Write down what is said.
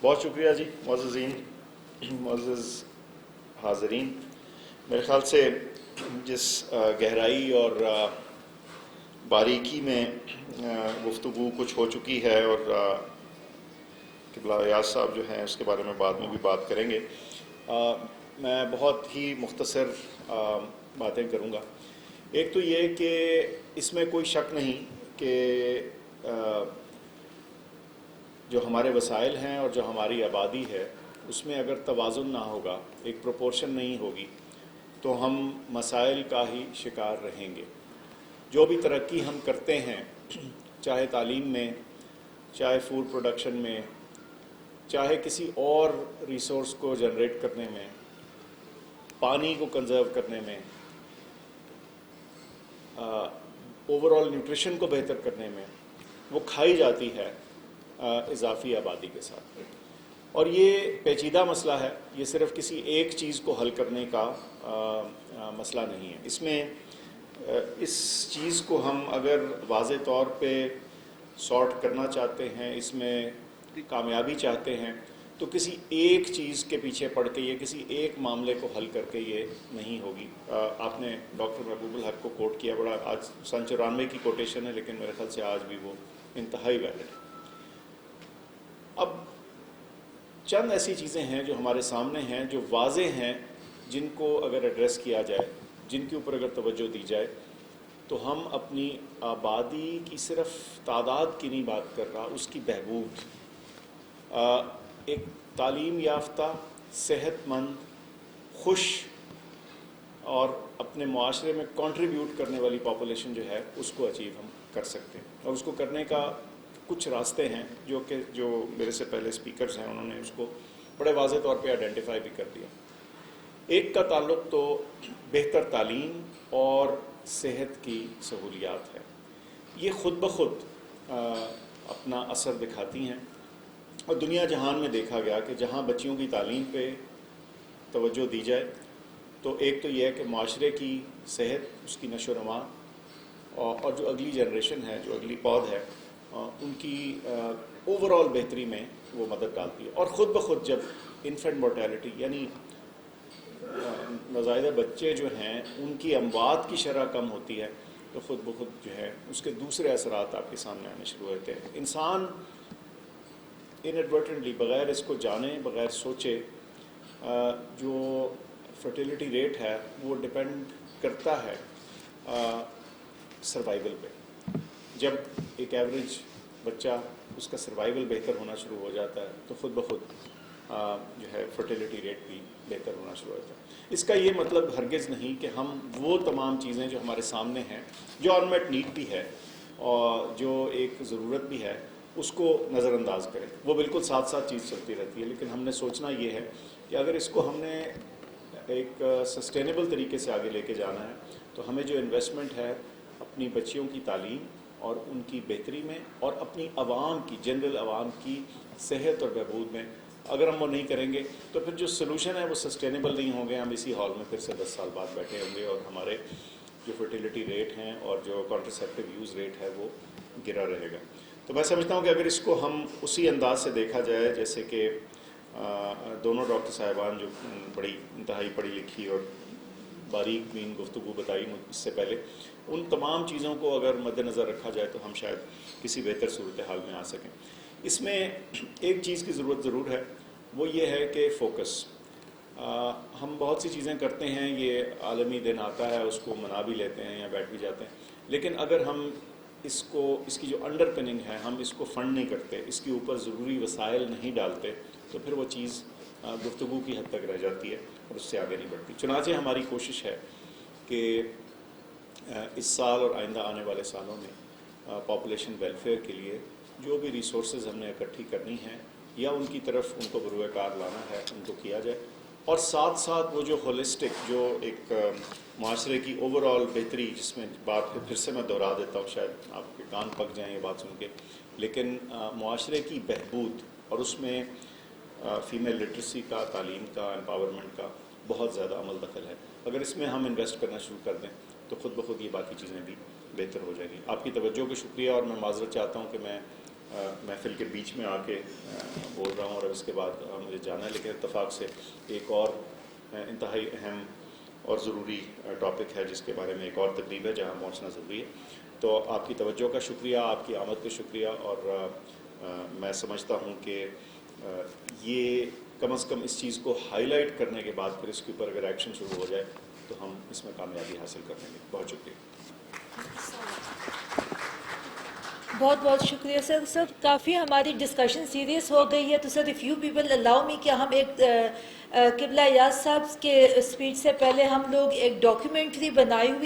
بہت شکریہ جی معززین، معزز حاضرین. میرے خیال سے جس گہرائی اور باریکی میں گفتگو کچھ ہو چکی ہے، اور قبلہ ایاز صاحب جو ہیں اس کے بارے میں بعد میں بھی بات کریں گے. میں بہت ہی مختصر باتیں کروں گا. ایک تو یہ کہ اس میں کوئی شک نہیں کہ جو ہمارے وسائل ہیں اور جو ہماری آبادی ہے اس میں اگر توازن نہ ہوگا، ایک پروپورشن نہیں ہوگی، تو ہم مسائل کا ہی شکار رہیں گے. جو بھی ترقی ہم کرتے ہیں، چاہے تعلیم میں، چاہے فوڈ پروڈکشن میں، چاہے کسی اور ریسورس کو جنریٹ کرنے میں، پانی کو کنزرو کرنے میں، اوور آل نیوٹریشن کو بہتر کرنے میں، وہ کھائی جاتی ہے اضافی آبادی کے ساتھ. اور یہ پیچیدہ مسئلہ ہے، یہ صرف کسی ایک چیز کو حل کرنے کا مسئلہ نہیں ہے. اس میں اس چیز کو ہم اگر واضح طور پہ سارٹ کرنا چاہتے ہیں، اس میں کامیابی چاہتے ہیں، تو کسی ایک چیز کے پیچھے پڑ کے یہ کسی ایک معاملے کو حل کر کے یہ نہیں ہوگی. آپ نے ڈاکٹر محبوب الحق کو کوٹ کیا، بڑا آج سن 94 کی کوٹیشن ہے، لیکن میرے خیال سے آج بھی وہ انتہائی ویلڈ ہے. اب چند ایسی چیزیں ہیں جو ہمارے سامنے ہیں، جو واضح ہیں، جن کو اگر ایڈریس کیا جائے، جن کے اوپر اگر توجہ دی جائے، تو ہم اپنی آبادی کی صرف تعداد کی نہیں بات کر رہا، اس کی بہبود، ایک تعلیم یافتہ، صحت مند، خوش اور اپنے معاشرے میں کنٹریبیوٹ کرنے والی پاپولیشن جو ہے اس کو اچیو ہم کر سکتے ہیں. اور اس کو کرنے کا کچھ راستے ہیں جو میرے سے پہلے اسپیکرز ہیں انہوں نے اس کو بڑے واضح طور پہ آئیڈینٹیفائی بھی کر دیا. ایک کا تعلق تو بہتر تعلیم اور صحت کی سہولیات ہے. یہ خود بخود اپنا اثر دکھاتی ہیں، اور دنیا جہان میں دیکھا گیا کہ جہاں بچیوں کی تعلیم پہ توجہ دی جائے تو ایک تو یہ ہے کہ معاشرے کی صحت، اس کی نشو و نما، اور جو اگلی جنریشن ہے، جو اگلی پود ہے، ان کی اوور آل بہتری میں وہ مدد ڈالتی ہے. اور خود بخود جب انفینٹ مورٹیلٹی یعنی نوزائیدہ بچے جو ہیں ان کی اموات کی شرح کم ہوتی ہے، تو خود بخود جو ہے اس کے دوسرے اثرات آپ کے سامنے آنے شروع ہوتے ہیں. انسان انیڈورٹنٹلی، بغیر اس کو جانے، بغیر سوچے، جو فرٹیلیٹی ریٹ ہے وہ ڈپینڈ کرتا ہے سروائیول پہ. جب ایک ایوریج بچہ، اس کا سروائیول بہتر ہونا شروع ہو جاتا ہے تو خود بخود جو ہے فرٹیلیٹی ریٹ بھی بہتر ہونا شروع ہوتا ہے. اس کا یہ مطلب ہرگز نہیں کہ ہم وہ تمام چیزیں جو ہمارے سامنے ہیں، جو انمیٹ نیڈ بھی ہے اور جو ایک ضرورت بھی ہے، اس کو نظر انداز کریں. وہ بالکل ساتھ ساتھ چیز چلتی رہتی ہے، لیکن ہم نے سوچنا یہ ہے کہ اگر اس کو ہم نے ایک سسٹینیبل طریقے سے آگے لے کے جانا ہے تو ہمیں جو انویسٹمنٹ ہے اپنی بچیوں کی تعلیم اور ان کی بہتری میں، اور اپنی عوام کی، جنرل عوام کی صحت اور بہبود میں، اگر ہم وہ نہیں کریں گے تو پھر جو سلوشن ہے وہ سسٹینیبل نہیں ہوں گے. ہم اسی ہال میں پھر سے 10 سال بعد بیٹھے ہوں گے اور ہمارے جو فرٹیلیٹی ریٹ ہیں اور جو کانٹرسیپٹیو یوز ریٹ ہے وہ گرا رہے گا. تو میں سمجھتا ہوں کہ اگر اس کو ہم اسی انداز سے دیکھا جائے جیسے کہ دونوں ڈاکٹر صاحبان جو بڑی انتہائی پڑھی لکھی اور باریک بین گفتگو بتائی اس سے پہلے، ان تمام چیزوں کو اگر مد نظر رکھا جائے تو ہم شاید کسی بہتر صورتحال میں آ سکیں. اس میں ایک چیز کی ضرورت ضرور ہے، وہ یہ ہے کہ فوکس. ہم بہت سی چیزیں کرتے ہیں، یہ عالمی دن آتا ہے اس کو منا بھی لیتے ہیں یا بیٹھ بھی جاتے ہیں، لیکن اگر ہم اس کی جو انڈر پننگ ہے، ہم اس کو فنڈ نہیں کرتے، اس کے اوپر ضروری وسائل نہیں ڈالتے، تو پھر وہ چیز گفتگو کی حد تک رہ جاتی ہے اور اس سے آگے نہیں بڑھتی. چنانچہ ہماری کوشش ہے کہ اس سال اور آئندہ آنے والے سالوں میں پاپولیشن ویلفیئر کے لیے جو بھی ریسورسز ہم نے اکٹھی کرنی ہیں یا ان کی طرف ان کو بروئے کار لانا ہے، ان کو کیا جائے. اور ساتھ ساتھ وہ جو ہولسٹک، جو ایک معاشرے کی اوور آل بہتری، جس میں بات پھر سے میں دہرا دیتا ہوں، شاید آپ کے کان پک جائیں یہ بات سن کے، لیکن معاشرے کی بہبود، اور اس میں فیمیل لٹریسی کا، تعلیم کا، امپاورمنٹ کا بہت زیادہ عمل دخل ہے. اگر اس میں ہم انویسٹ کرنا شروع کر دیں تو خود بخود یہ باقی چیزیں بھی بہتر ہو جائیں گی. آپ کی توجہ کا شکریہ، اور میں معذرت چاہتا ہوں کہ میں محفل کے بیچ میں آ کے بول رہا ہوں اور اب اس کے بعد مجھے جانا ہے، لیکن اتفاق سے ایک اور انتہائی اہم اور ضروری ٹاپک ہے جس کے بارے میں ایک اور تقریب ہے جہاں پہنچنا ضروری ہے. تو آپ کی توجہ کا شکریہ، آپ کی آمد کا شکریہ، اور میں سمجھتا ہوں کہ یہ کم از کم اس چیز کو ہائی لائٹ کرنے کے بعد پھر اس کے اوپر اگر ایکشن شروع ہو جائے تو ہم اس میں کامیابی حاصل کر لیں گے. بہت شکریہ. بہت بہت شکریہ سر. سر کافی ہماری ڈسکشن سیریس ہو گئی ہے، تو سر اف یو پیپل الاؤ می کہ ہم ایک قبلہ یاز صاحب کے اسپیچ سے پہلے ہم لوگ ایک ڈاکیومنٹری بنائی ہوئی